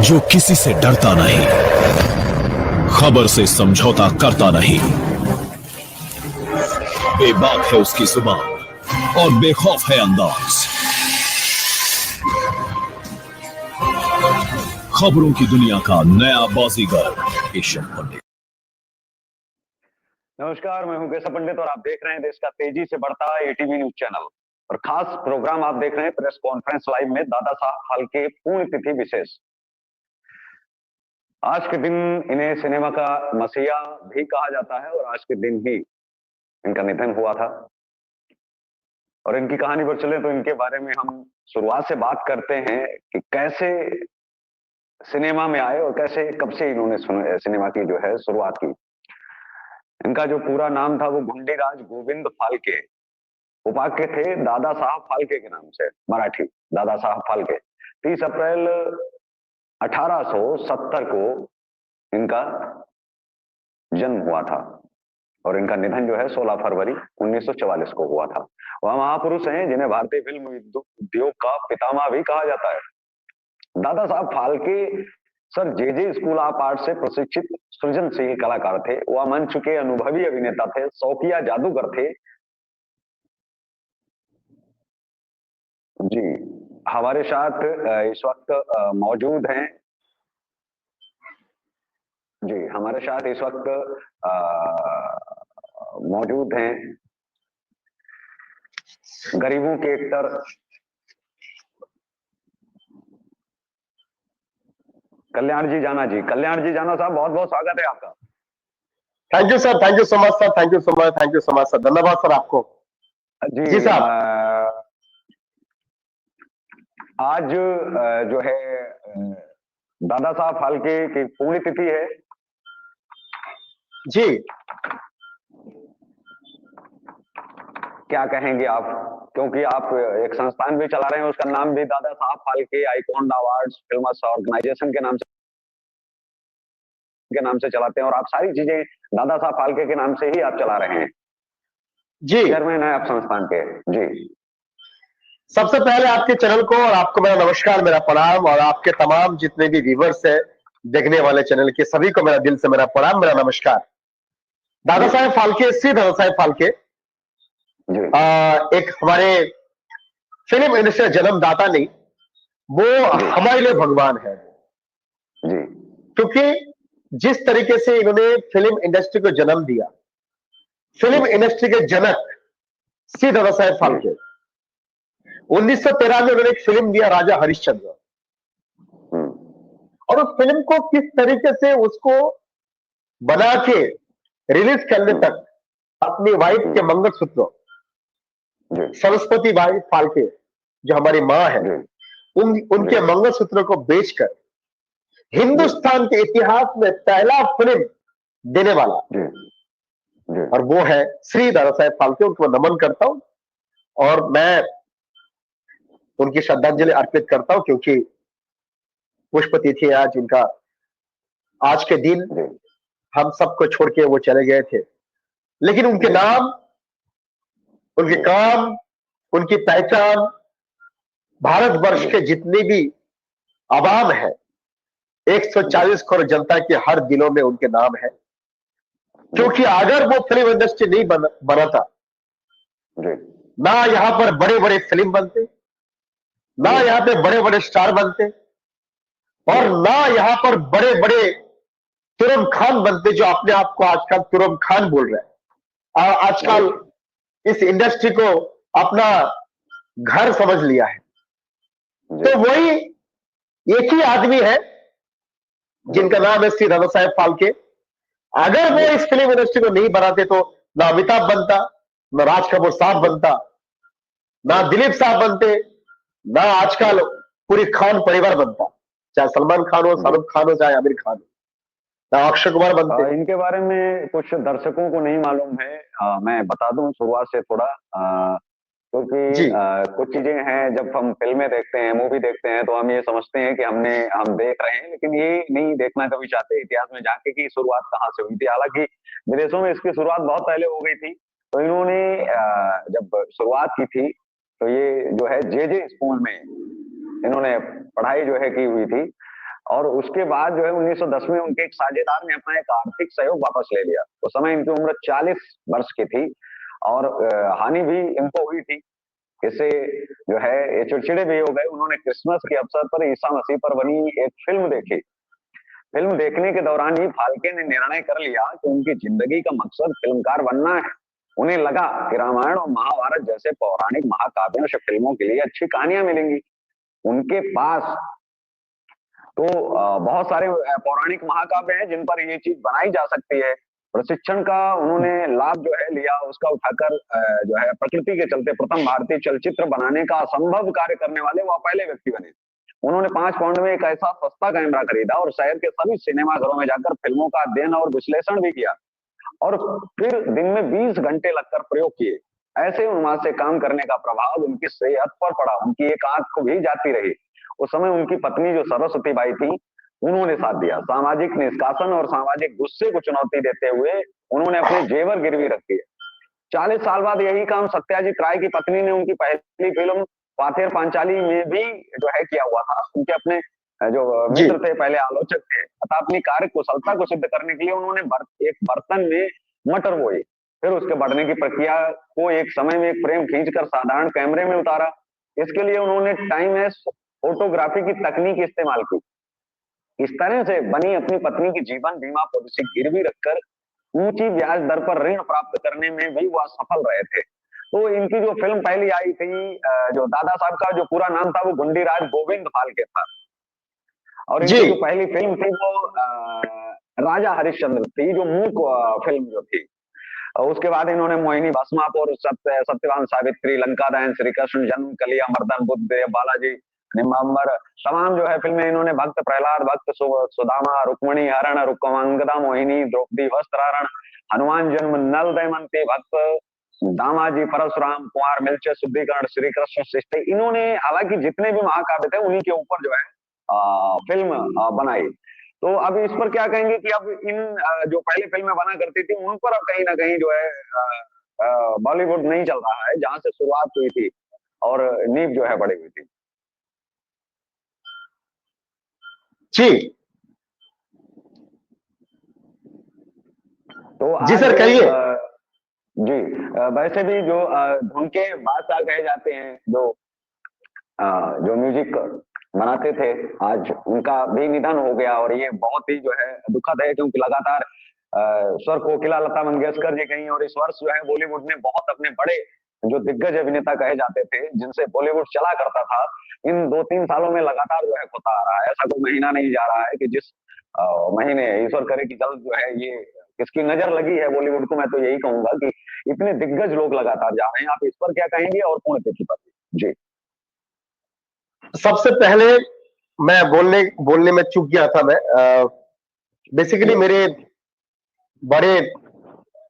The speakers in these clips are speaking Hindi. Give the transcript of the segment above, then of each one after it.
जो किसी से डरता नहीं, खबर से समझौता करता नहीं, बेबाक है उसकी जुबान और बेखौफ है अंदाज। खबरों की दुनिया का नया बाजीगर केशव पंडित। नमस्कार, मैं हूं केशव पंडित और आप देख रहे हैं देश का तेजी से बढ़ता एटीवी न्यूज चैनल। और खास प्रोग्राम आप देख रहे हैं प्रेस कॉन्फ्रेंस लाइव में दादा साहब फाल्के पुण्यतिथि विशेष। आज के दिन इन्हें सिनेमा का मसीहा भी कहा जाता है और आज के दिन ही इनका निधन हुआ था। और इनकी कहानी पर चले तो इनके बारे में हम शुरुआत से बात करते हैं कि कैसे सिनेमा में आए और कैसे कब से इन्होंने सिनेमा की जो है शुरुआत की। इनका जो पूरा नाम था वो घुंडीराज गोविंद फाल्के, उपाख्य थे दादा साहब फाल्के के नाम से, मराठी दादा साहब फाल्के। 30 अप्रैल 1870 को इनका जन्म हुआ था और इनका निधन जो है 16 फरवरी 1944 को हुआ था। वह महापुरुष हैं जिन्हें भारतीय फिल्म उद्योग का पितामह भी कहा जाता है। दादा Saheb Phalke sir J school of art से प्रशिक्षित सृजनशील कलाकार थे। वह मंच के अनुभवी अभिनेता थे, शौकिया जादूगर थे। जी, हमारे साथ इस वक्त मौजूद हैं। जी, हमारे साथ इस वक्त मौजूद हैं गरीबों के एक्टर कल्याण जी जाना जी। कल्याण जी जाना साहब, बहुत बहुत स्वागत है आपका। Thank you sir, thank you so much sir, thank you so much, thank you so much sir, धन्यवाद सर आपको। जी साहब, आज जो है दादा साहब फाल्के की पुण्यतिथि है। जी, क्या कहेंगे आप, क्योंकि आप एक संस्थान भी चला रहे हैं, उसका नाम भी Dada Saheb Phalke icon awards film organisation के नाम से चलाते हैं और आप सारी चीजें दादा साहब फाल्के के नाम से ही आप चला रहे हैं। जी, चेयरमैन है आप संस्थान के। जी, सबसे पहले आपके चैनल को और आपको मेरा नमस्कार, मेरा प्रणाम, और आपके तमाम जितने भी व्यूवर्स है देखने वाले चैनल के सभी को मेरा दिल से मेरा प्रणाम, मेरा नमस्कार। दादा साहब फाल्के, श्री दादा साहब फाल्के एक हमारे फिल्म इंडस्ट्री जन्मदाता नहीं, वो हमारे लिए भगवान है। क्योंकि जिस तरीके से इन्होंने फिल्म इंडस्ट्री को जन्म दिया, फिल्म इंडस्ट्री के जनक श्री दादा साहब फाल्के 1913 में उन्होंने एक फिल्म दिया राजा हरिश्चंद्र, और उस फिल्म को किस तरीके से उसको बना के रिलीज करने तक अपनी वाइफ के मंगलसूत्र सरस्वती बाई फाल्के जो हमारी मां है, उनके मंगलसूत्र को बेचकर हिंदुस्तान के इतिहास में पहला फिल्म देने वाला, और वो है श्री दादा साहब फाल्के। उनको नमन करता हूं और मैं उनकी श्रद्धांजलि अर्पित करता हूं, क्योंकि पुष्प तिथि आज इनका, आज के दिन हम सबको छोड़ के वो चले गए थे, लेकिन उनके नाम, उनके काम, उनकी पहचान भारतवर्ष के जितने भी आवाम है, 140 करोड़ जनता के हर दिलों में उनके नाम है। क्योंकि अगर वो फिल्म इंडस्ट्री नहीं बना था, ना यहां पर बड़े बड़े फिल्म बनते, ना यहां पे बड़े बड़े स्टार बनते, और ना यहां पर बड़े बड़े तुरम खान बनते, जो अपने आप को आजकल तुरम खान बोल रहे हैं। आजकल इस इंडस्ट्री को अपना घर समझ लिया है। तो वही एक ही आदमी है जिनका नाम है श्री दादा साहब फाल्के। अगर वो इस फिल्म इंडस्ट्री को नहीं बनाते तो ना अमिताभ बनता, ना राज कपूर साहब बनता, ना दिलीप साहब बनते, ना आजकल पूरी खान परिवार बनता, चाहे सलमान खान हो, शाहरुख खान हो, चाहे आमिर खान हो, ना अक्षय कुमार बनते। इनके बारे में कुछ दर्शकों को नहीं मालूम है, मैं बता दूं शुरुआत से थोड़ा, क्योंकि कुछ चीजें हैं, जब हम फिल्में देखते हैं, मूवी देखते हैं, तो हम ये समझते हैं कि हम देख रहे हैं, लेकिन ये नहीं देखना कभी चाहते इतिहास में जाके कि शुरुआत कहाँ से हुई थी। हालांकि विदेशों में इसकी शुरुआत बहुत पहले हो गई थी। तो इन्होंने जब शुरुआत की थी तो ये जो है जे स्कूल में इन्होंने पढ़ाई जो है की हुई थी। और उसके बाद जो है 1910 में उनके एक साझेदार ने अपना एक आर्थिक सहयोग वापस ले लिया। उस समय इनकी उम्र 40 वर्ष की थी और हानि भी इनको हुई थी। इससे जो है ये चिड़चिड़े भी हो गए। उन्होंने क्रिसमस के अवसर पर ईसा मसीह पर बनी एक फिल्म देखी। फिल्म देखने के दौरान ही फाल्के ने निर्णय कर लिया कि उनकी जिंदगी का मकसद फिल्मकार बनना है। उन्हें लगा कि रामायण और महाभारत जैसे पौराणिक महाकाव्यों से फिल्मों के लिए अच्छी कहानियां मिलेंगी। उनके पास तो बहुत सारे पौराणिक महाकाव्य हैं जिन पर ये चीज बनाई जा सकती है। प्रशिक्षण का उन्होंने लाभ जो है लिया, उसका उठाकर जो है प्रकृति के चलते प्रथम भारतीय चलचित्र बनाने का असंभव कार्य करने वाले वह पहले व्यक्ति बने। उन्होंने 5 पाउंड में एक ऐसा सस्ता कैमरा खरीदा और शहर के सभी सिनेमा घरों में जाकर फिल्मों का अध्ययन और विश्लेषण भी किया और फिर दिन में 20 घंटे लगकर प्रयोग किए। ऐसे उन्माद से काम करने का प्रभाव उनकी सेहत पर पड़ा। उनकी एक आंख को भी जाती रही। उस समय उनकी पत्नी जो सरस्वती बाई थी, उन्होंने साथ दिया। सामाजिक निष्कासन और सामाजिक गुस्से को चुनौती देते हुए उन्होंने अपने जेवर गिरवी रख दिए। 40 साल बाद यही काम सत्याजीत राय की पत्नी ने उनकी पहली फिल्म पाथेर पांचाली में भी जो है किया हुआ था। उनके अपने जो मित्र थे, पहले आलोचक थे, अतः अपनी कार्य कुशलता को सिद्ध करने के लिए उन्होंने एक बर्तन में मटर बोई, फिर उसके बढ़ने की प्रक्रिया को एक समय में एक फ्रेम खींचकर साधारण कैमरे में उतारा। इसके लिए उन्होंने टाइम एस फोटोग्राफी की तकनीक इस्तेमाल की। इस तरह से बनी अपनी पत्नी की जीवन बीमा पॉलिसी गिरवी रखकर ऊंची ब्याज दर पर ऋण प्राप्त करने में भी वह सफल रहे थे। तो इनकी जो फिल्म पहली आई थी, जो दादा साहब का जो पूरा नाम था वो गुंडीराज गोविंद फाल्के था और इनकी जो पहली फिल्म थी वो राजा हरिश्चंद्र थी, जो मूक फिल्म जो थी। उसके बाद इन्होंने मोहिनी भस्मापुर, सत्यवान सावित्री, लंका दहन, श्री कृष्ण जन्म, कलिया मर्दन, बुद्धदेव, बालाजी, निम्बाम्बर, तमाम जो है फिल्में इन्होंने, भक्त प्रहलाद, भक्त सुदामा, रुक्मणी हरण, रुक्मांगदा, मोहिनी, द्रौपदी, वस्त्रारण, हनुमान जन्म, नल दमयंती, भक्त दामाजी, परशुराम, कुंवर मिलचे, शुद्धिकरण, श्री कृष्ण सृष्टि, इन्होंने हालांकि जितने भी महाकाव्य थे उन्हीं के ऊपर जो है फिल्म बनाई। तो अब इस पर क्या कहेंगे कि अब इन जो पहले फिल्में बना करती थी उन पर अब कहीं ना कहीं जो है बॉलीवुड नहीं चल रहा है, जहां से शुरुआत हुई थी और नींव जो है बड़ी हुई थी। जी तो जी सर कहिए। जी वैसे भी जो धुन के बादशाह कहे जाते हैं, जो म्यूजिक बनाते थे, आज उनका भी निधन हो गया और ये बहुत ही जो है दुखद है, क्योंकि लगातार स्वर कोकिला लता मंगेशकर जी कहीं, और इस वर्ष जो है बॉलीवुड ने बहुत अपने बड़े जो दिग्गज अभिनेता कहे जाते थे जिनसे बॉलीवुड चला करता था, इन 2-3 सालों में लगातार जो है खोता आ रहा है। ऐसा कोई महीना नहीं जा रहा है कि जिस महीने, ईश्वर करे कि जल्द जो है ये किसकी नजर लगी है बॉलीवुड को, मैं तो यही कहूंगा कि इतने दिग्गज लोग लगातार जा रहे हैं। आप इस पर क्या कहेंगे और पुण्यतिथि पर? जी सबसे पहले मैं बोलने में चूक गया था। मैं बेसिकली मेरे बड़े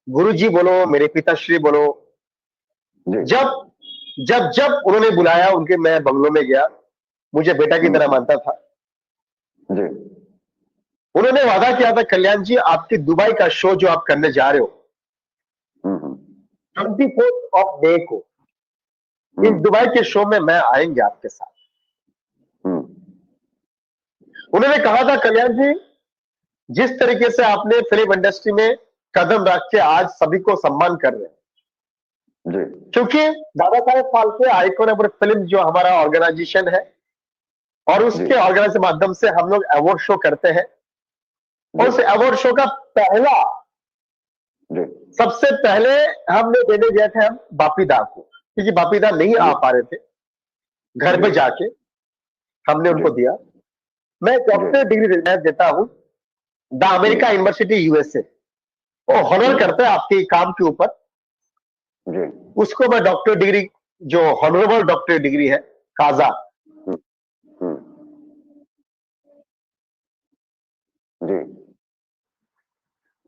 गुरुजी बोलो, मेरे पिताश्री बोलो, जब उन्होंने बुलाया उनके, मैं बंगलों में गया, मुझे बेटा की तरह मानता था। जी उन्होंने वादा किया था, कल्याण जी आपके दुबई का शो जो आप करने जा रहे हो 24 ऑफ मई को, इस दुबई के शो में मैं आएंगे आपके साथ। उन्होंने कहा था, कल्याण जी जिस तरीके से आपने फिल्म इंडस्ट्री में कदम रख के आज सभी को सम्मान कर रहे हैं, जी क्योंकि Dada Saheb Phalke icon of film जो हमारा ऑर्गेनाइजेशन है और उसके ऑर्गेनाइजेशन माध्यम से हम लोग अवार्ड शो करते हैं, और उस अवार्ड शो का पहला सबसे पहले हमने देने गए थे हम बापी दा को, क्योंकि बापी दा नहीं आ पा रहे थे, घर में जाके हमने उनको दिया। मैं डॉक्टर डिग्री देता हूं द अमेरिका यूनिवर्सिटी यूएसए, वो हॉनर करते हैं आपके काम के ऊपर, उसको मैं डॉक्टर डिग्री, जो हॉनरेबल डॉक्टर डिग्री है काजा,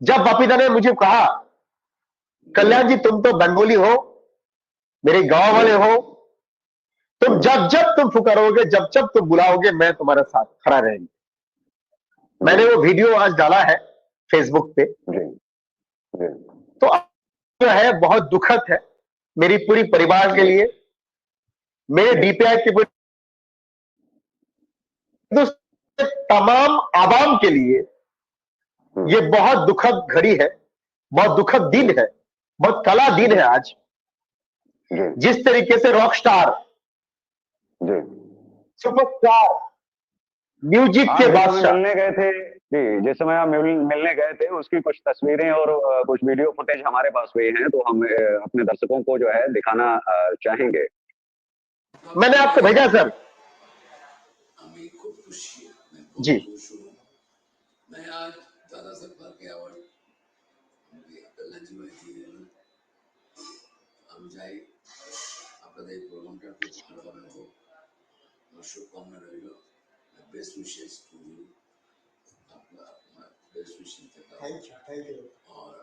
जब बापीदा ने मुझे कहा, कल्याण जी तुम तो बंगोली हो, मेरे गांव वाले हो, तुम जब जब तुम पुकारोगे, जब जब तुम बुलाओगे, मैं तुम्हारे साथ खड़ा रहेंगे। मैंने वो वीडियो आज डाला है फेसबुक पे। तो जो है बहुत दुखद है मेरी पूरी परिवार के लिए, मेरे डीपीआई के तमाम आवाम के लिए ये बहुत दुखद घड़ी है, बहुत दुखद दिन है, बहुत कला दिन है आज। जी जिस तरीके से रॉक स्टार, जी सुपरस्टार, म्यूजिक हाँ, के जिस समय बादशाह, मिलने गए थे जी, जिस समय आप मिलने गए थे उसकी कुछ तस्वीरें और कुछ वीडियो फुटेज हमारे पास हुए हैं, तो हम अपने दर्शकों को जो है दिखाना चाहेंगे। मैंने आपको भेजा सर। हमें खूब खुशी है, मैं बहुत जी खुश हूँ। मैं आज दादा साहब फाल्के अवार्ड লঞ্চি আমি চাই আপনাদের এই প্রোগ্রামটা খুব ভালোভাবে হোক, আমার শুভকামনা রইল। বেস্ট উইশেস টু ইউ, आपका बेस्ट विशिंग करता हूँ। थैंक यू और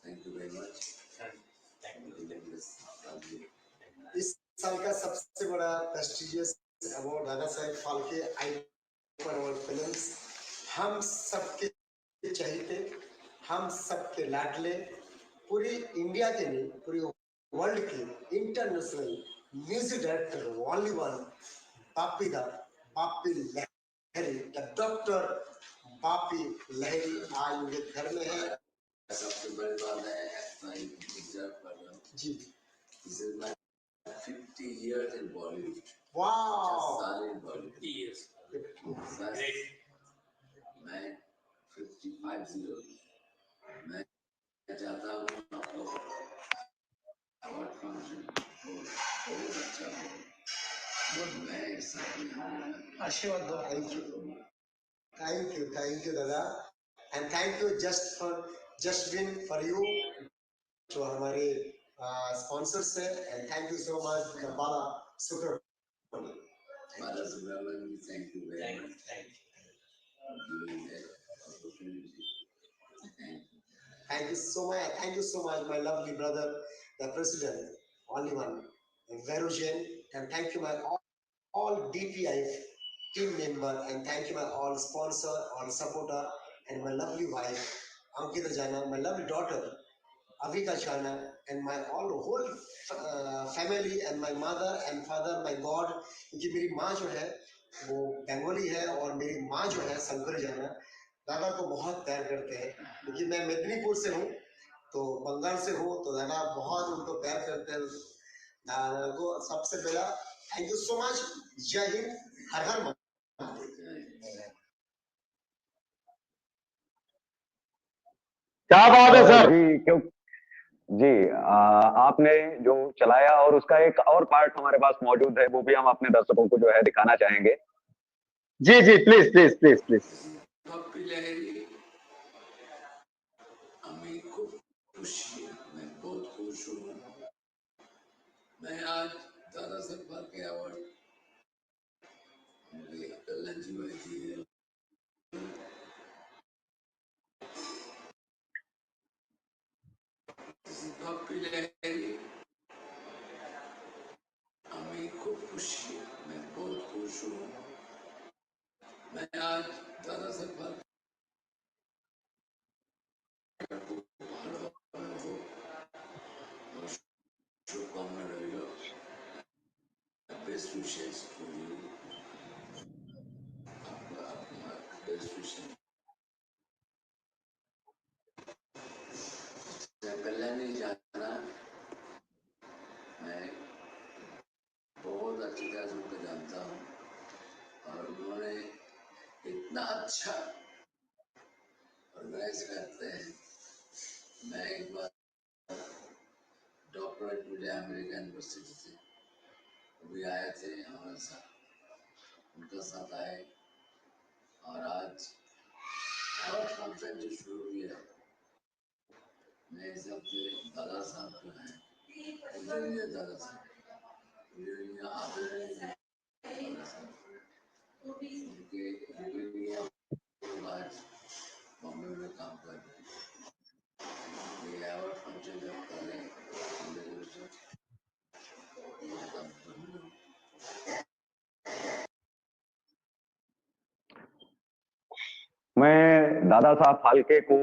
थैंक यू वेरी मच। इस साल का सबसे बड़ा prestigious award Dada Saheb Phalke icon award films हम सबके चहेते, हम सबके लाडले, पूरी इंडिया के नहीं पूरी वर्ल्ड के international music director only one Bappi Lahiri, the doctor Bappi Lahiri आज उनके घर में है। सबसे बड़ी बात है मैं डिजर्व कर रहा हूँ जी। This is my 50 years in Bollywood. Wow, साल in Bollywood. Yes. मैं 55 मैं चाहता हूँ आप लोग अवार्ड फंक्शन बहुत अच्छा हो। मैं सब आशीर्वाद दो। थैंक यू दादा, and thank you just win for you जो हमारे स्पॉन्सर्स है, and thank you so much Bala Subramaniam. Bala Subramaniam, thank you very much for giving that opportunity. Thank you so much, my lovely brother, the president, only one, Veru Jain, and thank you my all DPI team member, and thank you my all sponsor, all supporter, and my lovely wife, Ankita Jana, my lovely daughter, Avika Jana, and my all whole family, and my mother and father, my God, क्योंकि मेरी माँ जो है वो बंगाली है और मेरी माँ जो है शंकर जाना दादा को बहुत प्यार करते हैं, क्योंकि मैं मेदिनीपुर से हूँ तो बंगाल से हूँ, तो दादा बहुत उनको प्यार करते हैं। दादा को सबसे पहला थैंक यू सो मच। जय हिंद, हर हर महादेव। क्या बात है सर। जी क्यों जी आपने जो चलाया और उसका एक और पार्ट हमारे पास मौजूद है, वो भी हम अपने दर्शकों को जो है दिखाना चाहेंगे। जी जी please please please please. Bappi Lahiri हमें खूब खुशी है, मैं बहुत खुश हूँ। मैं आज दादा साहब फाल्के अवार्ड लंच में थी बापी लहरी हमें खूब खुशी है, मैं बहुत खुश हूँ। मैं आज दादा साहब फाल्के शुभकामना रहिल। बेस्ट विशेस टू यू, आपका बेस्ट विशेस। कल्याणी जाना मैं बहुत अच्छी तरह से उनको जानता हूँ और उन्होंने इतना अच्छा ऑर्गेनाइज करते हैं। मैं एक बार डॉक्टरेट मुझे अमेरिकन यूनिवर्सिटी से वो भी आए थे हमारे साथ, उनका साथ आए और आज अवार्ड फंक्शन जो शुरू किया मेरे हिसाब से दादा साहब जो हैं इंजीनियर दादा साहब इंजीनियर उनके आज बॉम्बे में काम कर रहे हैं। ये अवार्ड फंक्शन जब करें मैं दादा साहब फाल्के को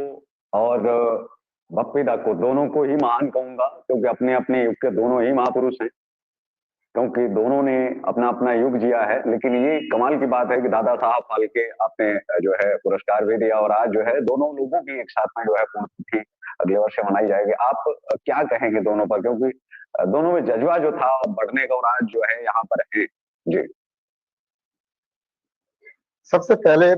और बप्पी दा को दोनों को ही महान कहूंगा, क्योंकि अपने अपने युग के दोनों ही महापुरुष हैं। क्योंकि दोनों ने अपना अपना युग जिया है। लेकिन ये कमाल की बात है कि दादा साहब फाल्के आपने जो है पुरस्कार भी दिया और आज जो है दोनों लोगों की एक साथ में जो है पुण्यतिथि अगले वर्ष मनाई जाएगी। आप क्या कहेंगे दोनों पर, क्योंकि दोनों में जज्बा जो था बढ़ने का और आज जो है यहाँ पर है। जी सबसे पहले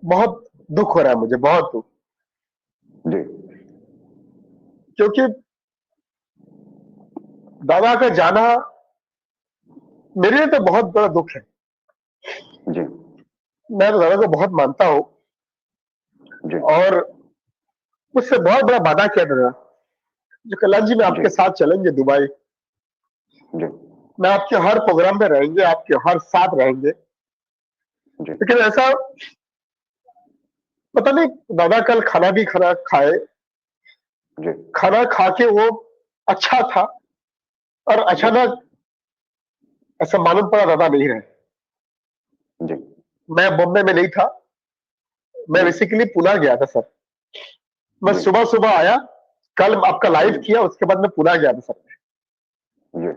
बहुत दुख हो रहा है मुझे, बहुत दुख, जी क्योंकि दादा का जाना मेरे लिए तो बहुत बड़ा दुख है। जी मैं तो दादा को बहुत मानता हूँ जी और मुझसे बहुत बड़ा वादा किया दादा जो कल्याण जी में आपके जी साथ चलेंगे दुबई, जी मैं आपके हर प्रोग्राम में रहेंगे, आपके हर साथ रहेंगे। जी लेकिन ऐसा पता नहीं, दादा कल खाना भी खाना खाए, जी खाना खा के वो अच्छा था और अचानक ऐसा मालूम पड़ा दादा नहीं रहे। जी मैं बॉम्बे में नहीं था, मैं जी बेसिकली पुणे गया था सर। मैं जी सुबह सुबह आया, कल आपका लाइव जी किया, उसके बाद मैं पुणे गया था सर। जी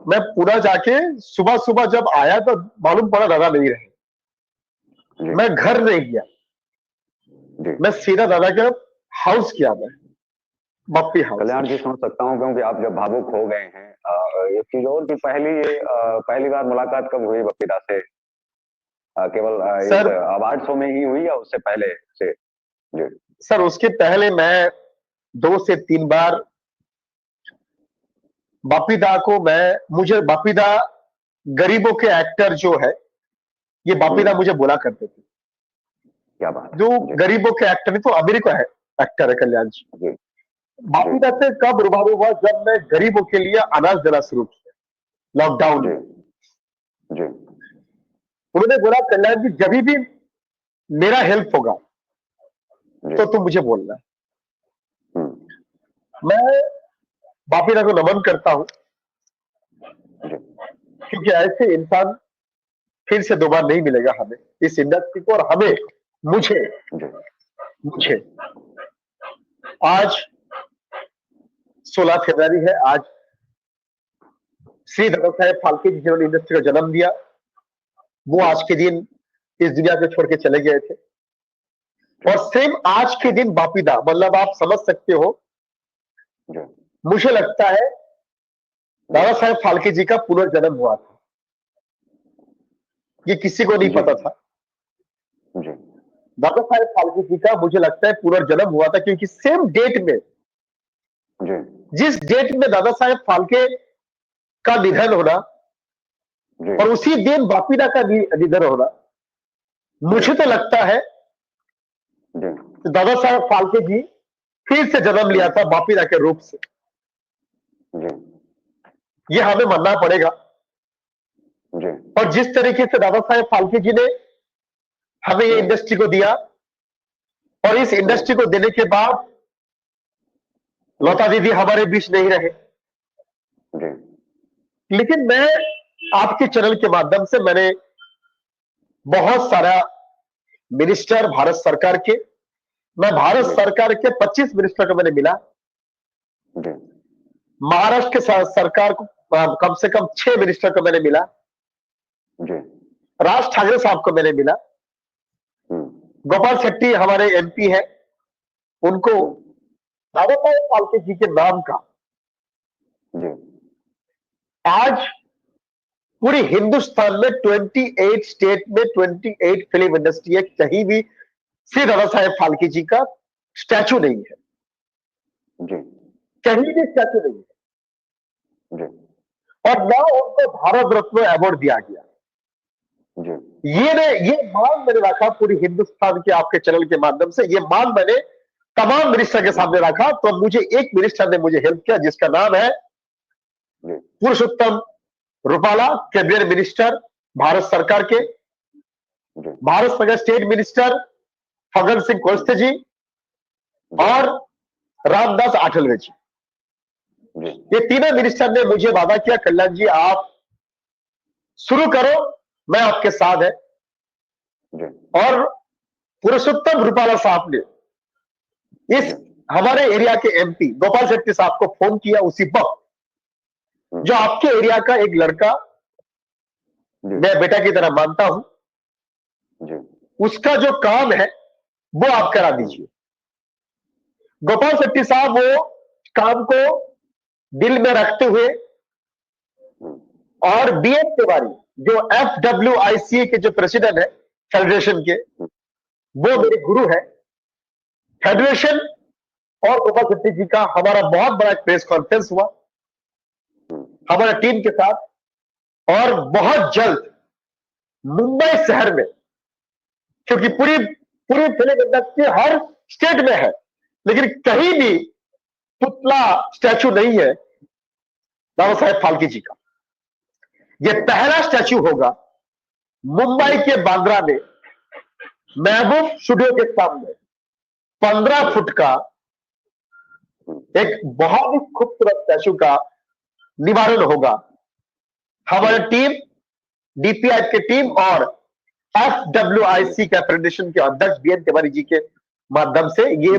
मैं पुणे जाके सुबह सुबह जब आया तो मालूम पड़ा दादा नहीं रहे। जी मैं घर नहीं गया, जी मैं सीधा दादा के हाउस किया, मैं बप्पी हाउस। कल्याण जी समझ सकता हूँ, क्योंकि आप जब भावुक हो गए हैं। एक चीज और कि पहली बार मुलाकात कब हुई बपीता से? केवल इस सर अवार्ड शो में ही हुई या उससे पहले से? जी सर उसके पहले मैं 2 से 3 बार बापीदा को, मुझे बापीदा गरीबों के एक्टर जो है, ये बापीदा मुझे बोला करते थे। क्या बात है। जो जी गरीबों के एक्टर नहीं तो अमीर का है एक्टर है कल्याण जी। जी बापीदा से कब रूबरू हुआ, जब मैं गरीबों के लिए अनाज देना शुरू किया लॉकडाउन जी में। जी उन्होंने बोला कल्याण जी जब भी मेरा हेल्प होगा जी तो तुम मुझे बोलना। हम्म, मैं बापीदा को नमन करता हूं, जी क्योंकि ऐसे इंसान फिर से दोबारा नहीं मिलेगा हमें, इस इंडस्ट्री को और हमें, मुझे जी मुझे आज 16 फरवरी है। आज श्री दादा साहेब फाल्के जी जिन्होंने इंडस्ट्री का जन्म दिया, वो आज के दिन इस दुनिया को छोड़ के चले गए थे। और सेम आज के दिन बापीदा, मतलब आप समझ सकते हो, जी मुझे लगता है दादा साहेब फाल्के जी का पुनर्जन्म हुआ था। ये किसी को नहीं जी पता था। जी दादा साहेब फाल्के जी का मुझे लगता है पुनर्जन्म हुआ था, क्योंकि सेम डेट में, जी जिस डेट में दादा साहेब फाल्के का निधन होना जी और उसी दिन बापीदा का निधन होना, मुझे तो लगता है जी कि दादा साहेब फाल्के जी फिर से जन्म लिया था बापीदा के रूप से। जी ये हमें मानना पड़ेगा। जी और जिस तरीके से दादा साहेब फाल्के जी ने हमें ये इंडस्ट्री को दिया, और इस इंडस्ट्री को देने के बाद लता दीदी हमारे बीच नहीं रहे, जी लेकिन मैं आपके चैनल के माध्यम से मैंने बहुत सारा मिनिस्टर भारत सरकार के, मैं भारत सरकार के 25 मिनिस्टर को मैंने मिला। जी महाराष्ट्र के सरकार को कम से कम 6 मिनिस्टर को मैंने मिला। जी राज ठाकरे साहब को मैंने मिला। गोपाल शेट्टी हमारे एमपी है, उनको दादा साहेब फाल्के जी के नाम का जी आज पूरे हिंदुस्तान में 28 स्टेट में 28 फिल्म इंडस्ट्री है, कहीं भी श्री दादा साहेब फाल्के जी का स्टैचू नहीं है, जी कहीं भी स्टैचू नहीं है। जी और ना उनको भारत रत्न अवार्ड दिया गया। जी ये मान मैंने रखा पूरी हिंदुस्तान के आपके चैनल के माध्यम से, ये मान मैंने तमाम मिनिस्टर के सामने रखा। तो मुझे एक मिनिस्टर ने मुझे हेल्प किया, जिसका नाम है पुरुषोत्तम रूपाला, कैबिनेट मिनिस्टर भारत सरकार के, भारत सरकार स्टेट मिनिस्टर फग्गन सिंह कुलस्ते जी और रामदास आठवले जी। ये तीनों मिनिस्टर ने मुझे वादा किया कल्याण जी आप शुरू करो, मैं आपके साथ है। और पुरुषोत्तम रूपाला साहब ने इस हमारे एरिया के एमपी गोपाल शेट्टी साहब को फोन किया उसी वक्त, जो आपके एरिया का एक लड़का जी मैं बेटा की तरह मानता हूं, जी उसका जो काम है वो आप करा दीजिए। गोपाल शेट्टी साहब वो काम को दिल में रखते हुए, और बीएन तिवारी जो FWICA के जो प्रेसिडेंट है फेडरेशन के, वो मेरे गुरु है। फेडरेशन और गोपाल शेट्टी जी का हमारा बहुत बड़ा प्रेस कॉन्फ्रेंस हुआ हमारा टीम के साथ, और बहुत जल्द मुंबई शहर में, क्योंकि पूरी पूरी फिल्म इंडस्ट्री हर स्टेट में है, लेकिन कहीं भी पुतला स्टैचू नहीं है बाबा साहेब फाल्के जी का। यह पहला स्टैचू होगा मुंबई के बांद्रा में, महबूब स्टूडियो के सामने 15 फुट का एक बहुत ही खूबसूरत स्टैचू का निवारण होगा। हमारी टीम, डीपीआई की टीम और FWIC का फेडरेशन के अध्यक्ष बीएन तिवारी जी के माध्यम से ये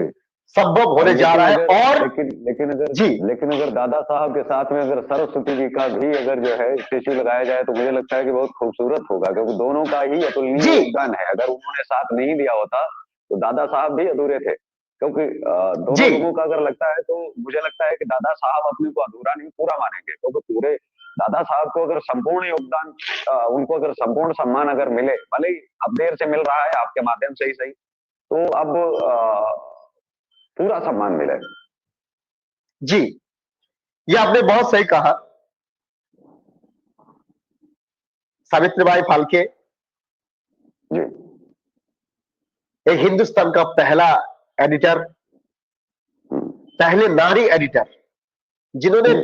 संभव होने जा रहा है। और लेकिन अगर दादा साहब के साथ में अगर सरस्वती जी का भी अगर जो है स्टेचू लगाया जाए तो मुझे लगता है कि बहुत खूबसूरत होगा, क्योंकि दोनों का ही अतुलनीय योगदान है। अगर उन्होंने साथ नहीं दिया होता तो दादा साहब भी अधूरे थे, क्योंकि दोनों लोगों का अगर लगता है तो मुझे लगता है कि दादा साहब अपने को अधूरा नहीं पूरा मानेंगे, क्योंकि पूरे दादा साहब को अगर संपूर्ण योगदान, उनको अगर संपूर्ण सम्मान अगर मिले, भले ही अब देर से मिल रहा है आपके माध्यम से ही सही, तो अब पूरा सम्मान मिले। जी, ये आपने बहुत सही कहा। सावित्रीबाई फाल्के जी एक हिंदुस्तान का पहला एडिटर, पहले नारी एडिटर, जिन्होंने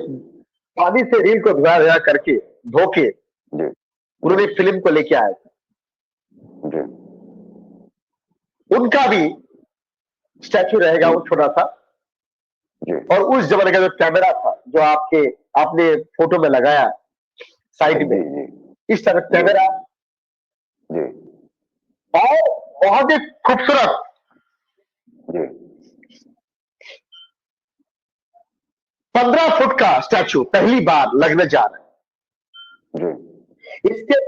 पानी से रील को धुआ करके धोके उन्होंने फिल्म को लेके आए थे। उनका भी स्टैचू रहेगा, वो छोटा सा। और उस जमाने का जो कैमरा था जो आपने फोटो में लगाया साइड में, इस तरह कैमरा और बहुत ही खूबसूरत 15 फुट का स्टैचू पहली बार लगने जा रहा है। इसके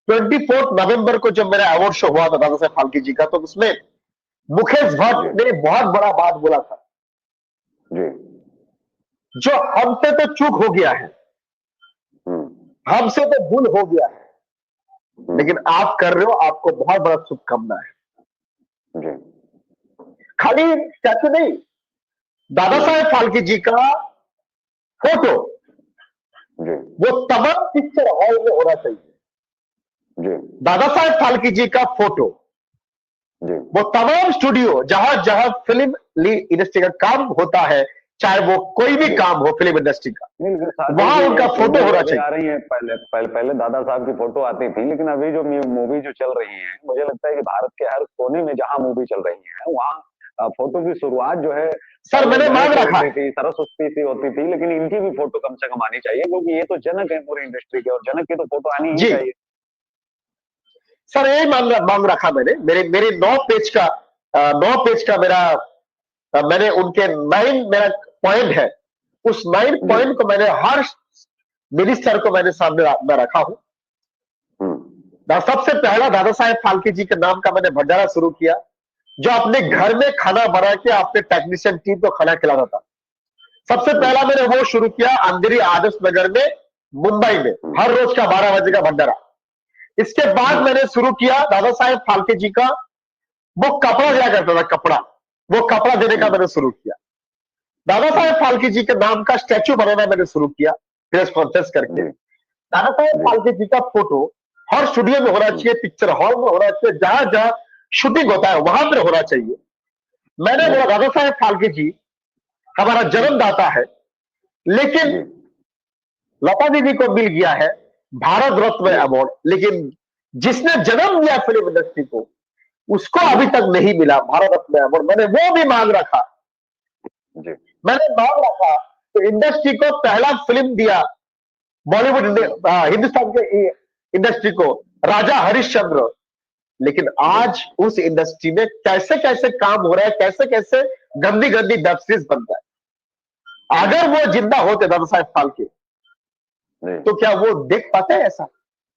24 नवंबर को जब मेरा अवार्ड शो हुआ था दादा साहेब फाल्के जी का, तो उसमें मुकेश भट्ट ने बहुत बड़ा बात बोला था, जो हमसे तो चूक हो गया है, हमसे तो भूल हो गया है, लेकिन आप कर रहे हो, आपको बहुत बड़ा शुभकामना है। खाली स्टैचू नहीं, दादा साहेब फाल्के जी का फोटो वो तमाम पिक्चर हॉल में होना चाहिए। दादा साहेब फाल्के जी का फोटो वो तमाम स्टूडियो जहां जहां फिल्म इंडस्ट्री का काम होता है, चाहे वो कोई भी काम हो फिल्म इंडस्ट्री का, वहां उनका फोटो होना चाहिए। आ रही है पहले दादा साहब की फोटो आती थी, लेकिन अभी जो मूवी जो चल रही है, मुझे लगता है कि भारत के हर कोने में जहां मूवी चल रही है वहां फोटो की शुरुआत जो है सर मैंने मांग रखा थी, सरस्वती से होती थी, लेकिन इनकी भी फोटो कम से कम आनी चाहिए, क्योंकि ये तो जनक है पूरी इंडस्ट्री के, और जनक की तो फोटो आनी ही चाहिए। सर यही मांग रखा मैंने, मेरे 9 पेज का मैंने उनके 9 मेरा पॉइंट है, उस 9 पॉइंट को मैंने हर मिनिस्टर को मैंने सामने में रखा हूं। सबसे पहला दादा साहेब फाल्के जी के नाम का मैंने भंडारा शुरू किया, जो अपने घर में खाना बना के अपने टेक्नीशियन टीम को खाना खिलाता था। सबसे पहला मैंने वो शुरू किया अंधेरी आदर्श नगर में, मुंबई में, हर रोज का 12 बजे का भंडारा। इसके बाद मैंने शुरू किया दादा साहेब फाल्के जी का, वो कपड़ा दिया करता था, वो कपड़ा देने का मैंने शुरू किया। दादा साहेब फाल्के जी के नाम का स्टैचू बनाना मैंने शुरू किया प्रेस कॉन्फ्रेंस करके। दादा साहेब फाल्के जी का फोटो हर स्टूडियो में होना चाहिए, पिक्चर हॉल में होना चाहिए, जहां जहां शूटिंग होता है वहां पर होना चाहिए। मैंने बोला दादा साहेब फाल्के जी हमारा जन्मदाता है, लेकिन लता दीदी को मिल गया है भारत रत्न अवार्ड, लेकिन जिसने जन्म दिया फिल्म इंडस्ट्री को उसको अभी तक नहीं मिला भारत रत्न अवार्ड। मैंने वो भी मांग रखा, तो इंडस्ट्री को पहला फिल्म दिया बॉलीवुड हिंदुस्तान के इंडस्ट्री को राजा हरिश्चंद्र, लेकिन आज उस इंडस्ट्री में कैसे कैसे काम हो रहा है, कैसे कैसे गंदी गंदी वेब सीरीज बन रहा है। अगर वो जिंदा होते दादा साहेब फाल्के जी। तो क्या वो देख पाते हैं ऐसा?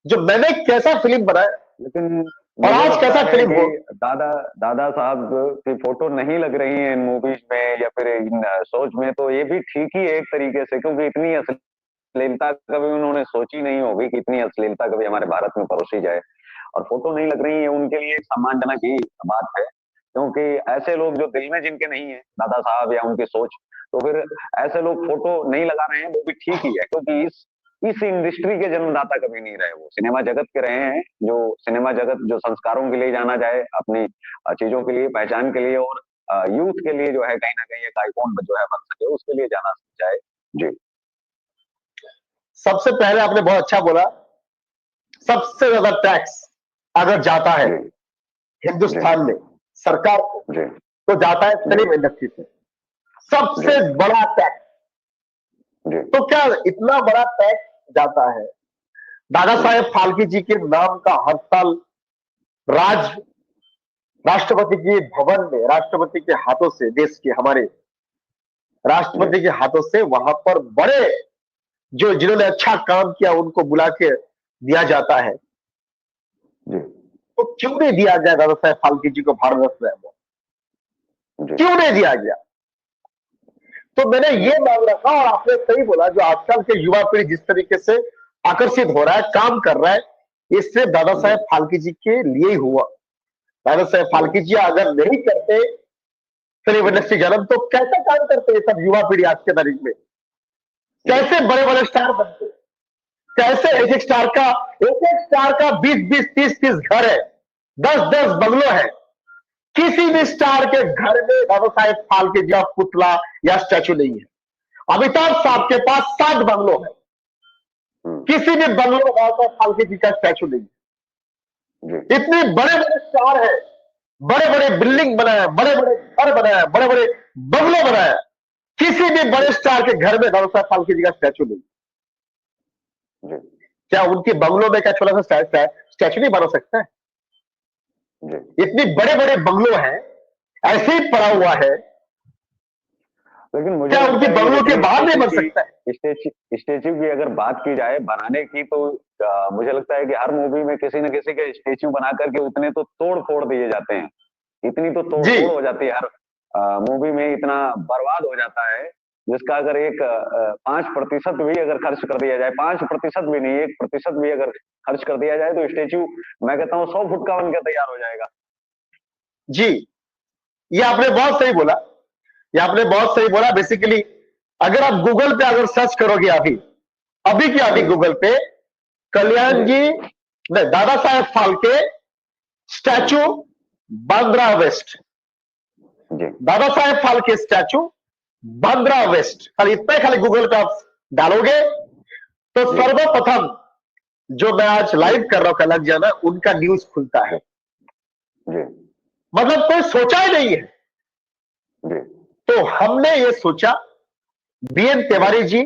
जो मैंने कैसा फिल्म बनाया लेकिन और मुझे आज लगता कैसा है फिल्म हो, कि दादा दादा साहब की फोटो नहीं लग रही है इन मूवीज में या फिर इन शोज में, तो ये भी ठीक ही है एक तरीके से, क्योंकि इतनी अश्लीलता कभी उन्होंने सोची नहीं होगी कि इतनी अश्लीलता कभी हमारे भारत में परोसी जाए, और फोटो नहीं लग रही है उनके लिए एक सम्मानजनक ही बात है, क्योंकि ऐसे लोग जो दिल में जिनके नहीं है दादा साहब या उनकी सोच, तो फिर ऐसे लोग फोटो नहीं लगा रहे हैं वो भी ठीक ही है, क्योंकि इस इंडस्ट्री के जन्मदाता कभी नहीं रहे, वो सिनेमा जगत के रहे हैं, जो सिनेमा जगत जो संस्कारों के लिए जाना जाए, अपनी चीजों के लिए, पहचान के लिए, और यूथ के लिए जो है कहीं ना कहीं एक आइकॉन जो है बन सके, उसके लिए जाना जाए। जी। सबसे पहले आपने बहुत अच्छा बोला, सबसे ज्यादा टैक्स अगर जाता है जी। हिंदुस्तान में सरकार को, जी। तो जाता है जी। फिल्म इंडस्ट्री पे, सबसे जी। बड़ा टैक्स। जी। तो क्या इतना बड़ा टैक्स जाता है? दादा साहेब फाल्के जी के नाम का हर साल राज राष्ट्रपति के भवन में, राष्ट्रपति के हाथों से, देश के हमारे राष्ट्रपति के हाथों से वहां पर बड़े जो जिन्होंने अच्छा काम किया उनको बुला के दिया जाता है, जी। तो क्यों नहीं दिया गया दादा साहेब फाल्के जी को भारत रत्न अवार्ड? जी। क्यों नहीं दिया गया? तो मैंने ये मांग रखा, और आपने सही बोला, जो आजकल के युवा पीढ़ी जिस तरीके से आकर्षित हो रहा है, काम कर रहा है, ये सिर्फ दादा साहेब फाल्के जी के लिए ही हुआ। दादा साहेब फाल्के जी अगर नहीं करते फिल्म इंडस्ट्री जन्म, तो कैसे काम करते हैं सब युवा पीढ़ी आज के तारीख में? कैसे बड़े बड़े स्टार बनते? कैसे एक एक स्टार का 20-20, 30-30 घर है, 10-10 बंगलो है। किसी भी स्टार के घर में दादा साहेब फाल्के जी का पुतला या स्टैचू नहीं है। अमिताभ साहब के पास 7 बंगलो है, किसी भी बंगलो में दादा साहेब फाल्के जी का स्टैचू नहीं है। इतने बड़े बड़े स्टार है, बड़े बड़े बिल्डिंग बनाया, बड़े बड़े घर बनाया, बड़े बड़े बंगलो बनाया, किसी भी बड़े स्टार के घर में दादा साहेब फाल्के जी का स्टैचू नहीं। क्या उनके बंगलों में क्या छोटा सा स्टैचू नहीं बना सकता है? इतने बड़े बड़े बंगलो हैं, ऐसे ही पड़ा हुआ है, लेकिन मुझे क्या लगता उनके है कि बंगलों के देखिए बाहर नहीं बन सकता है? स्टेच्यू की अगर बात की जाए बनाने की, तो मुझे लगता है कि हर मूवी में किसी न किसी के स्टेच्यू बना करके उतने तो तोड़ फोड़ दिए जाते हैं, इतनी तो तोड़ जी, फोड़ हो जाती है हर मूवी में, इतना बर्बाद हो जाता है, जिसका अगर एक 5% भी अगर खर्च कर दिया जाए, 5% भी नहीं, 1% भी अगर खर्च कर दिया जाए, तो स्टेच्यू मैं कहता हूँ 100 फुट का बनकर तैयार हो जाएगा। जी, ये आपने बहुत सही बोला, ये आपने बहुत सही बोला। बेसिकली अगर आप गूगल पे अगर सर्च करोगे अभी की अभी गूगल पे कल्याण जी, नहीं, दादा साहेब फाल्के स्टैचू बांद्रा वेस्ट, जी। दादा साहेब फाल्के स्टैचू बांद्रा वेस्ट, खाली इतना खाली गूगल पे आप डालोगे तो सर्वप्रथम जो मैं आज लाइव कर रहा हूं कल्याण जी ना, उनका न्यूज खुलता है। मतलब कोई सोचा ही नहीं है। तो हमने ये सोचा, बीएन तिवारी जी,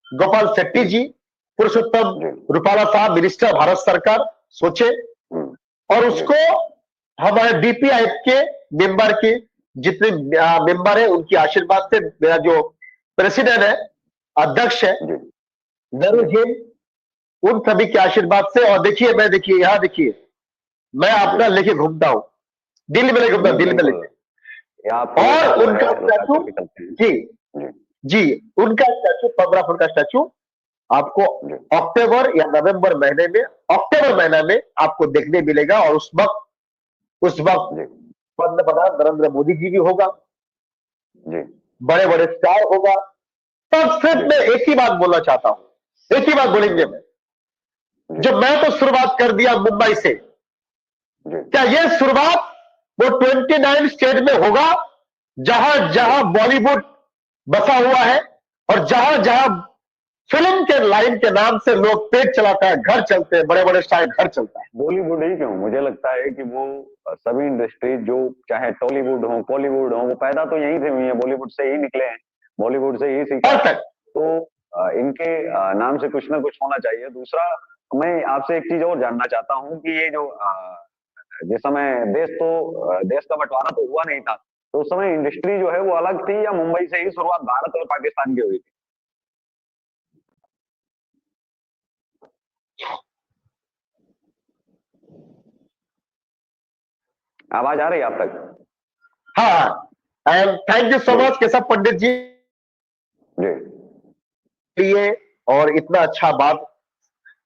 गोपाल शेट्टी जी, पुरुषोत्तम रूपाला साहब, मिनिस्टर भारत सरकार सोचे, और उसको हमारे डीपीआईएफ के मेंबर के जितने मेंबर है उनकी आशीर्वाद से, मेरा जो प्रेसिडेंट है, अध्यक्ष है नेहरू जी, उन सभी के आशीर्वाद से, और देखिए यहां देखिए, मैं अपना लेके घूमता हूं, दिल्ली में लेके घूमता हूं, दिल्ली में लेके, और उनका स्टैचू, जी जी, उनका स्टैचू 15 फुट का स्टैचू आपको अक्टूबर या नवंबर महीने में, अक्टूबर महीना में आपको देखने मिलेगा, और उस वक्त पंतप्रधान नरेंद्र मोदी जी भी होगा, बड़े बड़े स्टार होगा। तब सिर्फ मैं एक ही बात बोलना चाहता हूं, एक ही बात बोलेंगे मैं, जो मैं तो शुरुआत कर दिया मुंबई से, क्या ये शुरुआत वो 29 स्टेट में होगा, जहां जहां बॉलीवुड बसा हुआ है, और जहां जहां फिल्म के लाइन के नाम से लोग पेट चलाता है, घर चलते हैं, बड़े बड़े स्टार घर चलता है। बॉलीवुड ही क्यों, मुझे लगता है कि वो सभी इंडस्ट्री जो चाहे टॉलीवुड हो, बॉलीवुड हो, वो पैदा तो यहीं से हुई है, बॉलीवुड से ही निकले हैं, बॉलीवुड से ही सीखा है, तो इनके नाम से कुछ ना कुछ होना चाहिए। दूसरा, मैं आपसे एक चीज और जानना चाहता हूँ कि ये जो जिस समय देश का बंटवारा तो हुआ नहीं था, तो उस समय इंडस्ट्री जो है वो अलग थी, या मुंबई से ही शुरुआत भारत और पाकिस्तान की हुई थी? आवाज आ रही है आप तक? हाँ, and thank you so much Keshav Pandit ji जी लिए, और इतना अच्छा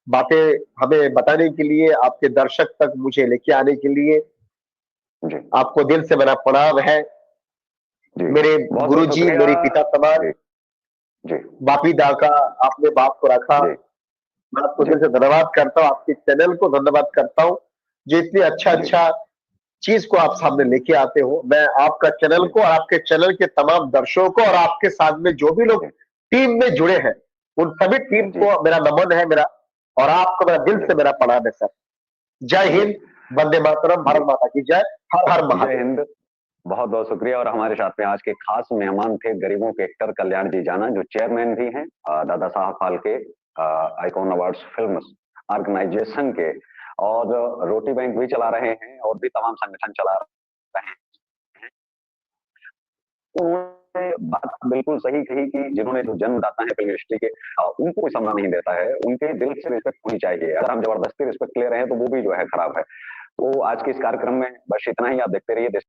बातें हमें बताने के लिए, आपके दर्शक तक मुझे लेके आने के लिए जी आपको दिल से मेरा प्रणाम है। जी, मेरे बहुत बहुत गुरुजी, शुक्रिया। मेरे पिता समान जी जी बापी दा का आपने बाप को रखा। जी मैं आपको जी दिल से धन्यवाद करता हूँ, आपके चैनल को धन्यवाद करता हूँ जो इतनी अच्छा जी अच्छा चीज को आप सामने लेके आते हो। मैं आपका चैनल जी को और आपके चैनल के तमाम दर्शकों को और आपके साथ में जो भी लोग जी टीम में जुड़े हैं, उन सभी टीम जी को मेरा नमन है मेरा, और आपको मेरा दिल जी से मेरा प्रणाम है सर। जय जी हिंद, वंदे मातरम, जी, भारत माता की जय, हर हर जय महादेव। हिंद। बहुत बहुत शुक्रिया। और हमारे साथ में आज के खास मेहमान थे गरीबों के एक्टर कल्याण जी जाना, जो चेयरमैन भी हैं Dada Saheb Phalke icon awards film organisation के, और रोटी बैंक भी चला रहे हैं और भी तमाम संगठन चला रहे हैं। उन्होंने बात बिल्कुल सही कही कि जिन्होंने जो जन्मदाता है फिल्म इंडस्ट्री के, उनको कोई सम्मान नहीं देता है, उनके दिल से रिस्पेक्ट होनी चाहिए। अगर हम जबरदस्ती रिस्पेक्ट ले रहे हैं तो वो भी जो है खराब है। तो आज के इस कार्यक्रम में बस इतना ही। आप देखते रहिए